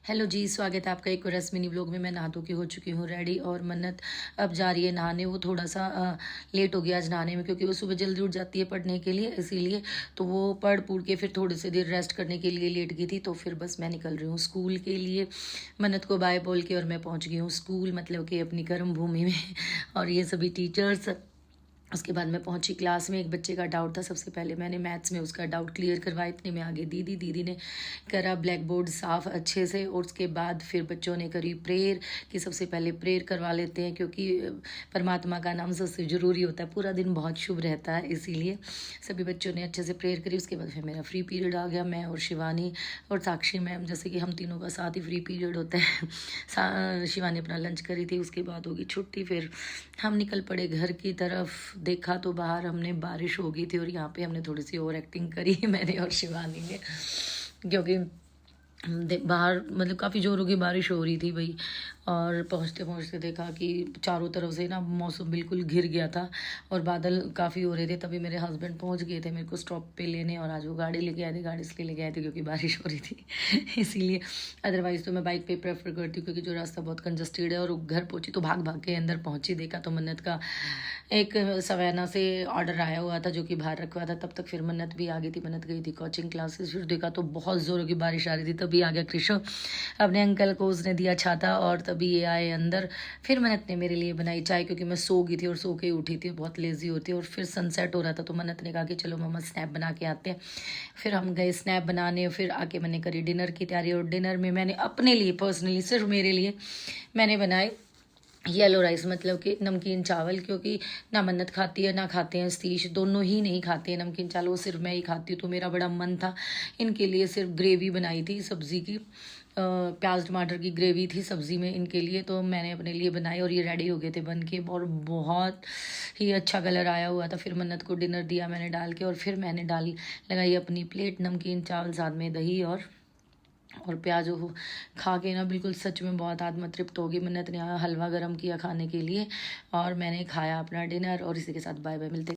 Hello जी, स्वागत है आपका एक और मिनी व्लॉग में। मैं नहा धो के हो चुकी हूँ रेडी और मन्नत अब जा रही है नहाने। वो थोड़ा सा लेट हो गया आज नहाने में, क्योंकि वो सुबह जल्दी उठ जाती है पढ़ने के लिए, इसीलिए तो वो पढ़ पूढ़ के फिर थोड़ी सी देर रेस्ट करने के लिए लेट गई थी। तो फिर बस मैं निकल रही हूँ स्कूल के लिए। मन्नत को बाय बोल के और मैं पहुँच गई हूँ स्कूल, मतलब कि अपनी कर्म भूमि में। और ये सभी टीचर्स। उसके बाद मैं पहुंची क्लास में। एक बच्चे का डाउट था, सबसे पहले मैंने मैथ्स में उसका डाउट क्लियर करवाया। इतने में आगे दीदी ने करा ब्लैक बोर्ड साफ़ अच्छे से। और उसके बाद फिर बच्चों ने करी प्रेयर, कि सबसे पहले प्रेयर करवा लेते हैं, क्योंकि परमात्मा का नाम सबसे ज़रूरी होता है, पूरा दिन बहुत शुभ रहता है, इसीलिए सभी बच्चों ने अच्छे से प्रेयर करी। उसके बाद फिर मेरा फ्री पीरियड आ गया। मैं और शिवानी और साक्षी मैम, जैसे कि हम तीनों का साथ ही फ्री पीरियड होता है। शिवानी अपना लंच करी थी, उसके बाद होगी छुट्टी। फिर हम निकल पड़े घर की तरफ। देखा तो बाहर हमने बारिश हो गई थी, और यहाँ पे हमने थोड़ी सी ओवर एक्टिंग करी मैंने और शिवानी ने, क्योंकि बाहर मतलब काफ़ी ज़ोरों की बारिश हो रही थी भाई। और पहुँचते पहुँचते देखा कि चारों तरफ से ना मौसम बिल्कुल घिर गया था और बादल काफ़ी हो रहे थे। तभी मेरे हस्बैंड पहुँच गए थे मेरे को स्टॉप पे लेने, और आज वो गाड़ी लेके आए थे। गाड़ी इसलिए लेके आए थे क्योंकि बारिश हो रही थी इसीलिए। अदरवाइज़ तो मैं बाइक पे प्रेफर करती हूँ, क्योंकि जो रास्ता बहुत कंजस्टेड है। और घर पहुँची तो भाग भाग के अंदर पहुँची। देखा तो मन्नत का एक सवैना से ऑर्डर आया हुआ था, जो कि बाहर रखवा था। तब तक फिर मन्नत भी आ गई थी। मन्नत गई थी कोचिंग क्लासेस। फिर देखा तो बहुत ज़ोरों की बारिश आ रही थी। तभी आ गया कृष्ण, अपने अंकल को उसने दिया छाता, और तभी ये आए अंदर। फिर मन्नत ने मेरे लिए बनाई चाय, क्योंकि मैं सो गई थी और सो के उठी थी, बहुत लेजी होती है। और फिर सनसेट हो रहा था, तो मन्नत ने कहा कि चलो मम्मा स्नैप बना के आते हैं। फिर हम गए स्नैप बनाने। फिर आके मैंने करी डिनर की तैयारी, और डिनर में मैंने अपने लिए पर्सनली, सिर्फ मेरे लिए मैंने बनाए येलो राइस, मतलब कि नमकीन चावल। क्योंकि ना मन्नत खाती है ना खाते हैं सतीश, दोनों ही नहीं खाते हैं नमकीन चावल, वो सिर्फ मैं ही खाती हूँ। तो मेरा बड़ा मन था, इनके लिए सिर्फ ग्रेवी बनाई थी सब्ज़ी की, प्याज टमाटर की ग्रेवी थी सब्ज़ी में इनके लिए। तो मैंने अपने लिए बनाई, और ये रेडी हो गए थे बन के, और बहुत ही अच्छा कलर आया हुआ था। फिर मन्नत को डिनर दिया मैंने डाल के, और फिर मैंने लगाई अपनी प्लेट नमकीन चावल, साथ में दही और प्याज हो खा के ना बिल्कुल सच में बहुत आत्मा तृप्त होगी। मन्नत ने हलवा गर्म किया खाने के लिए, और मैंने खाया अपना डिनर। और इसी के साथ बाय बाय, मिलते